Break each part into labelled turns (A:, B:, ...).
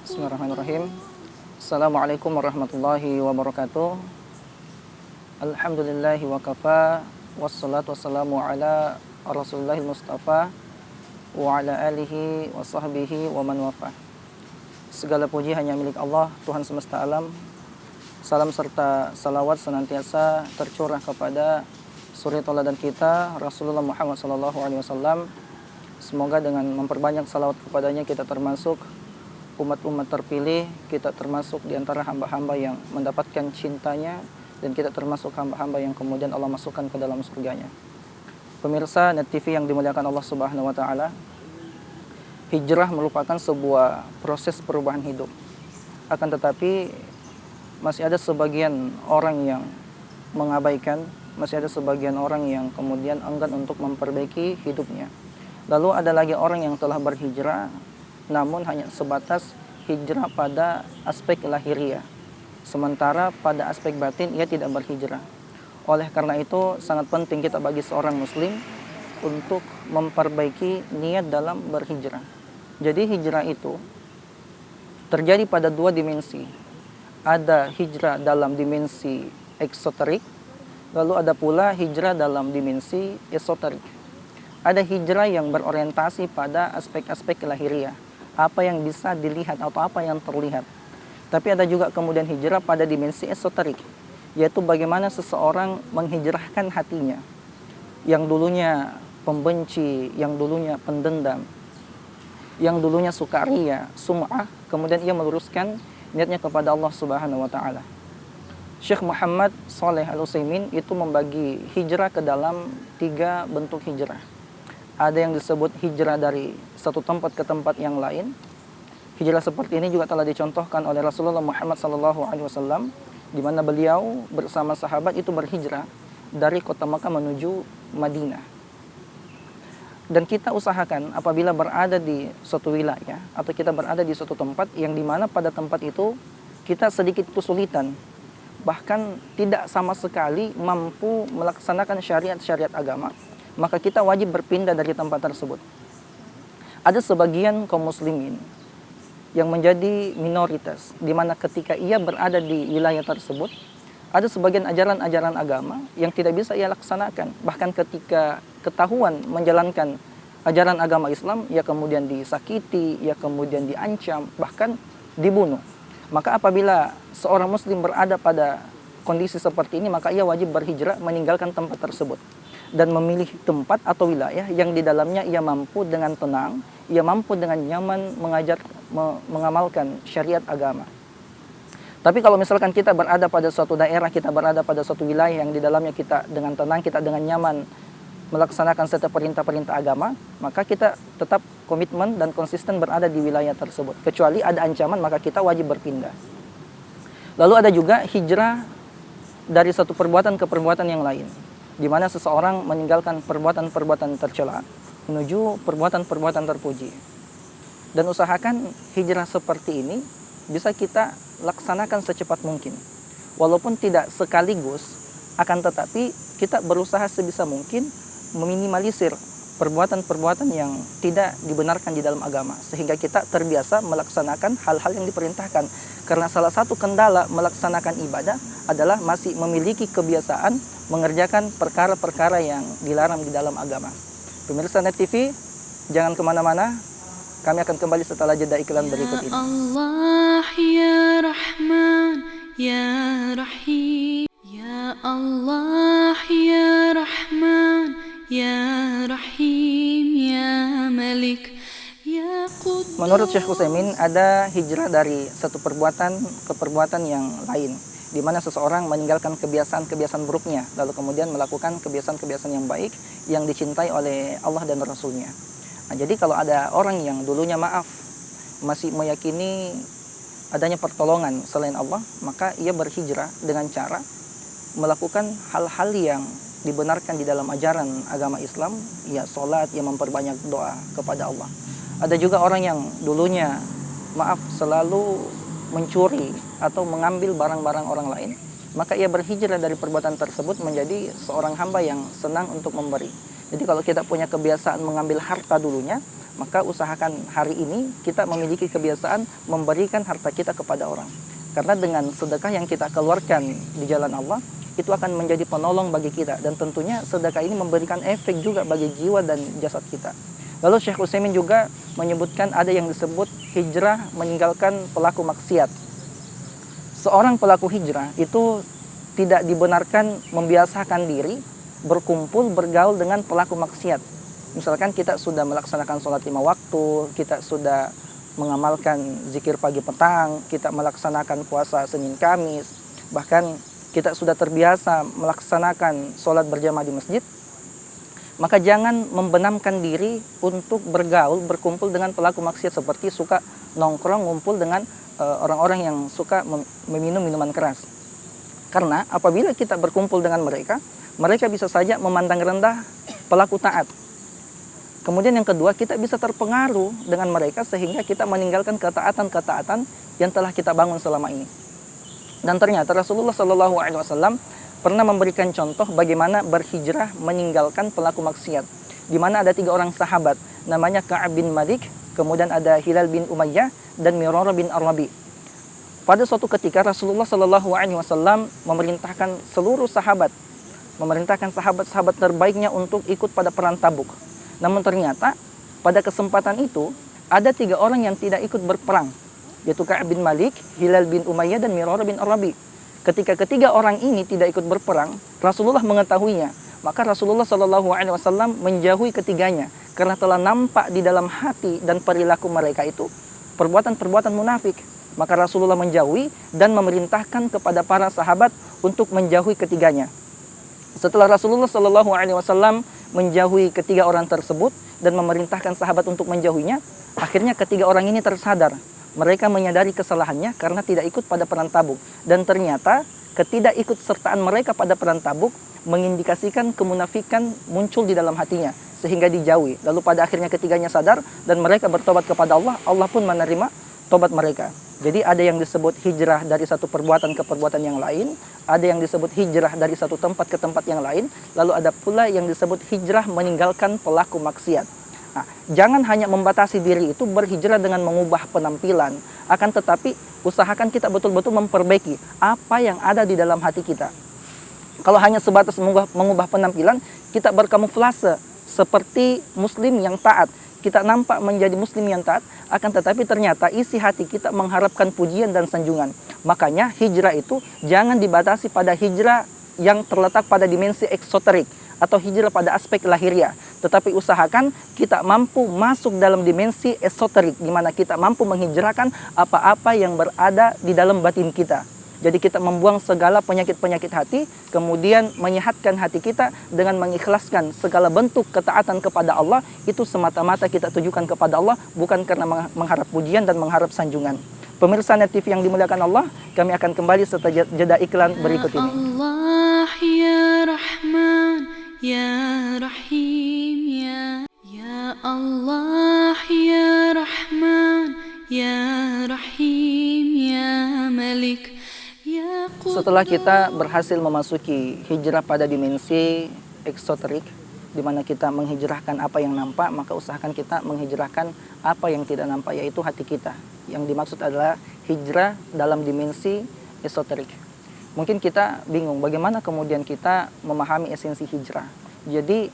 A: Bismillahirrahmanirrahim. Assalamualaikum warahmatullahi wabarakatuh. Alhamdulillahi wa kafa. Wassalatu wassalamu ala Rasulillahil Mustafa wa ala alihi wa sahbihi wa man wafa. Segala puji hanya milik Allah, Tuhan semesta alam. Salam serta salawat senantiasa tercurah kepada suri tauladan kita, Rasulullah Muhammad SAW. Semoga dengan memperbanyak salawat kepadanya kita termasuk umat-umat terpilih, kita termasuk di antara hamba-hamba yang mendapatkan cintanya, dan kita termasuk hamba-hamba yang kemudian Allah masukkan ke dalam surganya. Pemirsa Net TV yang dimuliakan Allah Subhanahu wa taala, hijrah merupakan sebuah proses perubahan hidup. Akan tetapi masih ada sebagian orang yang mengabaikan, masih ada sebagian orang yang kemudian enggan untuk memperbaiki hidupnya. Lalu ada lagi orang yang telah berhijrah namun hanya sebatas hijrah pada aspek lahiriah, sementara pada aspek batin ia tidak berhijrah. Oleh karena itu sangat penting kita bagi seorang muslim untuk memperbaiki niat dalam berhijrah. Jadi hijrah itu terjadi pada dua dimensi. Ada hijrah dalam dimensi eksoterik, lalu ada pula hijrah dalam dimensi esoterik. Ada hijrah yang berorientasi pada aspek-aspek lahiriah, apa yang bisa dilihat atau apa yang terlihat. Tapi ada juga kemudian hijrah pada dimensi esoterik, yaitu bagaimana seseorang menghijrahkan hatinya yang dulunya pembenci, yang dulunya pendendam, yang dulunya sukaria, sum'ah, kemudian ia meluruskan niatnya kepada Allah Subhanahu wa taala. Syekh Muhammad Shalih Al-Utsaimin itu membagi hijrah ke dalam 3 bentuk hijrah. Ada yang disebut hijrah dari satu tempat ke tempat yang lain. Hijrah seperti ini juga telah dicontohkan oleh Rasulullah Muhammad SAW, di mana beliau bersama sahabat itu berhijrah dari kota Makkah menuju Madinah. Dan kita usahakan apabila berada di suatu wilayah atau kita berada di suatu tempat yang dimana pada tempat itu kita sedikit kesulitan, bahkan tidak sama sekali mampu melaksanakan syariat-syariat agama, maka kita wajib berpindah dari tempat tersebut. Ada sebagian kaum muslimin yang menjadi minoritas, di mana ketika ia berada di wilayah tersebut, ada sebagian ajaran-ajaran agama yang tidak bisa ia laksanakan. Bahkan ketika ketahuan menjalankan ajaran agama Islam, ia kemudian disakiti, ia kemudian diancam, bahkan dibunuh. Maka apabila seorang muslim berada pada kondisi seperti ini, maka ia wajib berhijrah meninggalkan tempat tersebut dan memilih tempat atau wilayah yang di dalamnya ia mampu dengan tenang, ia mampu dengan nyaman mengamalkan syariat agama. Tapi kalau misalkan kita berada pada suatu daerah, kita berada pada suatu wilayah yang di dalamnya kita dengan tenang, kita dengan nyaman melaksanakan setiap perintah-perintah agama, maka kita tetap komitmen dan konsisten berada di wilayah tersebut. Kecuali ada ancaman, maka kita wajib berpindah. Lalu ada juga hijrah dari satu perbuatan ke perbuatan yang lain, di mana seseorang meninggalkan perbuatan-perbuatan tercela menuju perbuatan-perbuatan terpuji. Dan usahakan hijrah seperti ini bisa kita laksanakan secepat mungkin. Walaupun tidak sekaligus, akan tetapi kita berusaha sebisa mungkin meminimalisir perbuatan-perbuatan yang tidak dibenarkan di dalam agama, sehingga kita terbiasa melaksanakan hal-hal yang diperintahkan. Karena salah satu kendala melaksanakan ibadah adalah masih memiliki kebiasaan mengerjakan perkara-perkara yang dilarang di dalam agama. Pemirsa Net TV, jangan kemana-mana. Kami akan kembali setelah jeda iklan berikut ini.
B: Ya Allah, ya Rahman, ya Rahim. Ya Allah, ya Rahman, ya Rahim, ya Malik, ya Quddus.
A: Menurut Syekh Utsaimin, ada hijrah dari satu perbuatan ke perbuatan yang lain, di mana seseorang meninggalkan kebiasaan-kebiasaan buruknya, lalu kemudian melakukan kebiasaan-kebiasaan yang baik yang dicintai oleh Allah dan Rasulnya. Nah, jadi kalau ada orang yang dulunya masih meyakini adanya pertolongan selain Allah, maka ia berhijrah dengan cara melakukan hal-hal yang dibenarkan di dalam ajaran agama Islam, ya sholat, ya memperbanyak doa kepada Allah. Ada juga orang yang dulunya selalu mencuri atau mengambil barang-barang orang lain, maka ia berhijrah dari perbuatan tersebut menjadi seorang hamba yang senang untuk memberi. Jadi kalau kita punya kebiasaan mengambil harta dulunya, maka usahakan hari ini kita memiliki kebiasaan memberikan harta kita kepada orang. Karena dengan sedekah yang kita keluarkan di jalan Allah, itu akan menjadi penolong bagi kita. Dan tentunya sedekah ini memberikan efek juga bagi jiwa dan jasad kita. Lalu Syekh Utsaimin juga menyebutkan ada yang disebut hijrah meninggalkan pelaku maksiat. Seorang pelaku hijrah itu tidak dibenarkan membiasakan diri berkumpul bergaul dengan pelaku maksiat. Misalkan kita sudah melaksanakan sholat 5 waktu, kita sudah mengamalkan zikir pagi petang, kita melaksanakan puasa Senin Kamis, bahkan kita sudah terbiasa melaksanakan sholat berjamaah di masjid, maka jangan membenamkan diri untuk bergaul, berkumpul dengan pelaku maksiat seperti suka nongkrong, ngumpul dengan orang-orang yang suka meminum minuman keras. Karena apabila kita berkumpul dengan mereka, mereka bisa saja memandang rendah pelaku taat. Kemudian yang kedua, kita bisa terpengaruh dengan mereka sehingga kita meninggalkan ketaatan-ketaatan yang telah kita bangun selama ini. Dan ternyata Rasulullah SAW pernah memberikan contoh bagaimana berhijrah meninggalkan pelaku maksiat. Di mana ada 3 orang sahabat, namanya Ka'ab bin Malik, kemudian ada Hilal bin Umayyah dan Mirarah bin Ar-Rabi. Pada suatu ketika Rasulullah SAW memerintahkan seluruh sahabat, memerintahkan sahabat-sahabat terbaiknya untuk ikut pada perang Tabuk. Namun ternyata pada kesempatan itu ada 3 orang yang tidak ikut berperang, yaitu Ka'ab bin Malik, Hilal bin Umayyah dan Mirarah bin Ar-Rabi. Ketika ketiga orang ini tidak ikut berperang, Rasulullah mengetahuinya. Maka Rasulullah SAW menjauhi ketiganya karena telah nampak di dalam hati dan perilaku mereka itu perbuatan-perbuatan munafik. Maka Rasulullah menjauhi dan memerintahkan kepada para sahabat untuk menjauhi ketiganya. Setelah Rasulullah SAW menjauhi ketiga orang tersebut dan memerintahkan sahabat untuk menjauhinya, akhirnya ketiga orang ini tersadar. Mereka menyadari kesalahannya karena tidak ikut pada perang Tabuk. Dan ternyata ketidakikutsertaan mereka pada perang Tabuk mengindikasikan kemunafikan muncul di dalam hatinya sehingga dijauhi. Lalu pada akhirnya ketiganya sadar dan mereka bertobat kepada Allah. Allah pun menerima tobat mereka. Jadi ada yang disebut hijrah dari satu perbuatan ke perbuatan yang lain, ada yang disebut hijrah dari satu tempat ke tempat yang lain, lalu ada pula yang disebut hijrah meninggalkan pelaku maksiat. Nah, jangan hanya membatasi diri itu berhijrah dengan mengubah penampilan, akan tetapi usahakan kita betul-betul memperbaiki apa yang ada di dalam hati kita. Kalau hanya sebatas mengubah penampilan, kita berkamuflase seperti muslim yang taat. Kita nampak menjadi muslim yang taat, akan tetapi ternyata isi hati kita mengharapkan pujian dan sanjungan. Makanya hijrah itu jangan dibatasi pada hijrah yang terletak pada dimensi eksoterik atau hijrah pada aspek lahiriah. Tetapi usahakan kita mampu masuk dalam dimensi esoterik, di mana kita mampu menghijrahkan apa-apa yang berada di dalam batin kita. Jadi kita membuang segala penyakit-penyakit hati, kemudian menyehatkan hati kita dengan mengikhlaskan segala bentuk ketaatan kepada Allah, itu semata-mata kita tujukan kepada Allah, bukan karena mengharap pujian dan mengharap sanjungan. Pemirsa Net TV yang dimuliakan Allah, kami akan kembali setelah jeda iklan berikut ini.
B: Allah ya Rahman ya Rahim ya Allah ya Rahman ya Rahim ya Malik.
A: Setelah kita berhasil memasuki hijrah pada dimensi eksoterik, di mana kita menghijrahkan apa yang nampak, maka usahakan kita menghijrahkan apa yang tidak nampak, yaitu hati kita. Yang dimaksud adalah hijrah dalam dimensi esoterik. Mungkin kita bingung bagaimana kemudian kita memahami esensi hijrah. Jadi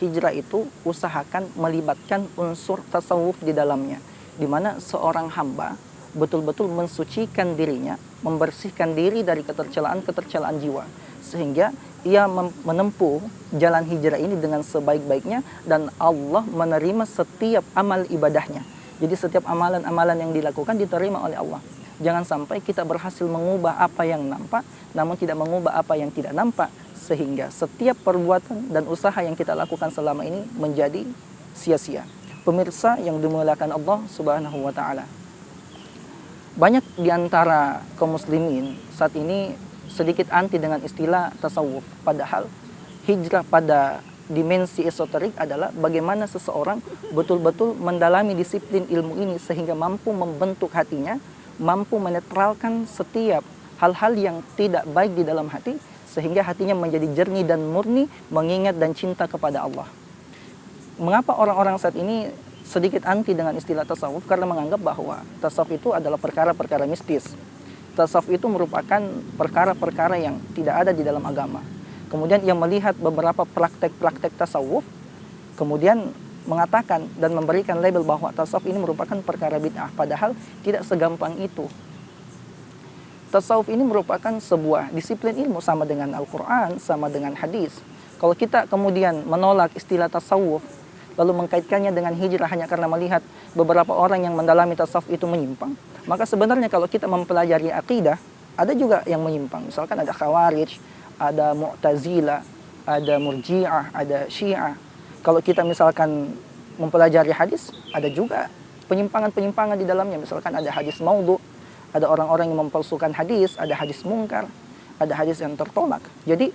A: hijrah itu usahakan melibatkan unsur tasawuf di dalamnya, di mana seorang hamba betul-betul mensucikan dirinya, membersihkan diri dari ketercelaan-ketercelaan jiwa, sehingga ia menempuh jalan hijrah ini dengan sebaik-baiknya dan Allah menerima setiap amal ibadahnya. Jadi setiap amalan-amalan yang dilakukan diterima oleh Allah. Jangan sampai kita berhasil mengubah apa yang nampak, namun tidak mengubah apa yang tidak nampak, sehingga setiap perbuatan dan usaha yang kita lakukan selama ini menjadi sia-sia. Pemirsa yang dimuliakan Allah Subhanahu wa Ta'ala, banyak di antara kaum muslimin saat ini sedikit anti dengan istilah tasawuf. Padahal hijrah pada dimensi esoterik adalah bagaimana seseorang betul-betul mendalami disiplin ilmu ini sehingga mampu membentuk hatinya, mampu menetralkan setiap hal-hal yang tidak baik di dalam hati, sehingga hatinya menjadi jernih dan murni mengingat dan cinta kepada Allah. Mengapa orang-orang saat ini sedikit anti dengan istilah tasawuf karena menganggap bahwa tasawuf itu adalah perkara-perkara mistis. Tasawuf itu merupakan perkara-perkara yang tidak ada di dalam agama. Kemudian ia melihat beberapa praktek-praktek tasawuf, kemudian mengatakan dan memberikan label bahwa tasawuf ini merupakan perkara bid'ah, padahal tidak segampang itu. Tasawuf ini merupakan sebuah disiplin ilmu sama dengan Al-Quran, sama dengan hadis. Kalau kita kemudian menolak istilah tasawuf, lalu mengkaitkannya dengan hijrah hanya karena melihat beberapa orang yang mendalami tasawuf itu menyimpang, maka sebenarnya kalau kita mempelajari akidah, ada juga yang menyimpang. Misalkan ada Khawarij, ada Mu'tazilah, ada Murji'ah, ada Syiah. Kalau kita misalkan mempelajari hadis, ada juga penyimpangan-penyimpangan di dalamnya. Misalkan ada hadis maudhu, ada orang-orang yang mempalsukan hadis, ada hadis mungkar, ada hadis yang tertolak. Jadi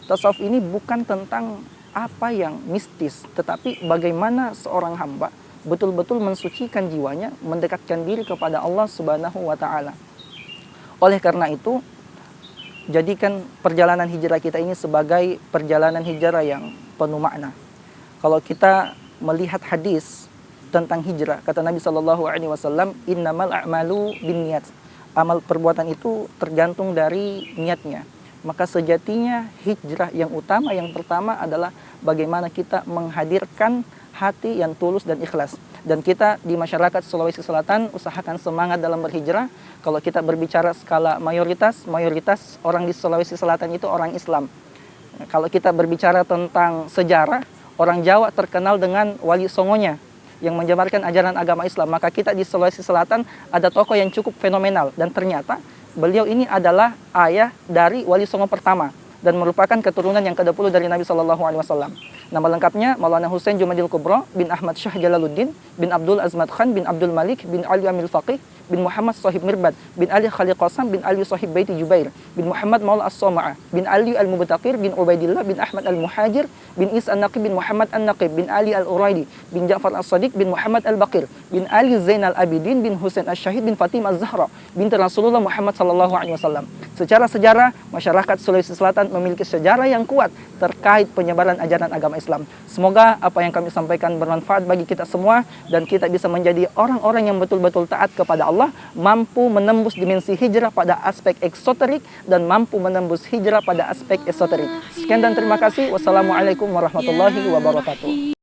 A: tasawuf ini bukan tentang apa yang mistis, tetapi bagaimana seorang hamba betul-betul mensucikan jiwanya, mendekatkan diri kepada Allah Subhanahu wa taala. Oleh karena itu, jadikan perjalanan hijrah kita ini sebagai perjalanan hijrah yang penuh makna. Kalau kita melihat hadis tentang hijrah, kata Nabi sallallahu alaihi wasallam, "Innamal a'malu binniyat." Amal perbuatan itu tergantung dari niatnya. Maka sejatinya hijrah yang utama, yang pertama adalah bagaimana kita menghadirkan hati yang tulus dan ikhlas. Dan kita di masyarakat Sulawesi Selatan usahakan semangat dalam berhijrah. Kalau kita berbicara skala mayoritas orang di Sulawesi Selatan itu orang Islam. Kalau kita berbicara tentang sejarah, orang Jawa terkenal dengan Wali Songonya yang menjabarkan ajaran agama Islam. Maka kita di Sulawesi Selatan ada tokoh yang cukup fenomenal, dan ternyata beliau ini adalah ayah dari Wali Songo pertama dan merupakan keturunan yang ke-10 dari Nabi Shallallahu Alaihi Wasallam. Nama lengkapnya Maulana Hussein Jumadil Kubro bin Ahmad Shah Jalaluddin bin Abdul Azmad Khan bin Abdul Malik bin Ali Amil Faqih bin Muhammad Sahib Mirbad bin Ali Khalil Qasam bin Ali Sahib Baiti Jubair bin Muhammad Maula As-Soma'ah bin Ali Al-Mubtaqir bin Ubaidillah bin Ahmad Al-Muhajir bin Is An-Naqib bin Muhammad An-Naqib bin Ali Al-Uraidi bin Ja'far As-Sadiq bin Muhammad Al-Baqir bin Ali Zainal Abidin bin Husain Asy-Syahid bin Fatimah Az-Zahra binti Rasulullah Muhammad sallallahu alaihi wasallam. Secara sejarah, masyarakat Sulawesi Selatan memiliki sejarah yang kuat terkait penyebaran ajaran agama Islam. Semoga apa yang kami sampaikan bermanfaat bagi kita semua dan kita bisa menjadi orang-orang yang betul-betul taat kepada Allah, mampu menembus dimensi hijrah pada aspek eksoterik dan mampu menembus hijrah pada aspek esoterik. Sekian dan terima kasih. Wassalamualaikum warahmatullahi wabarakatuh.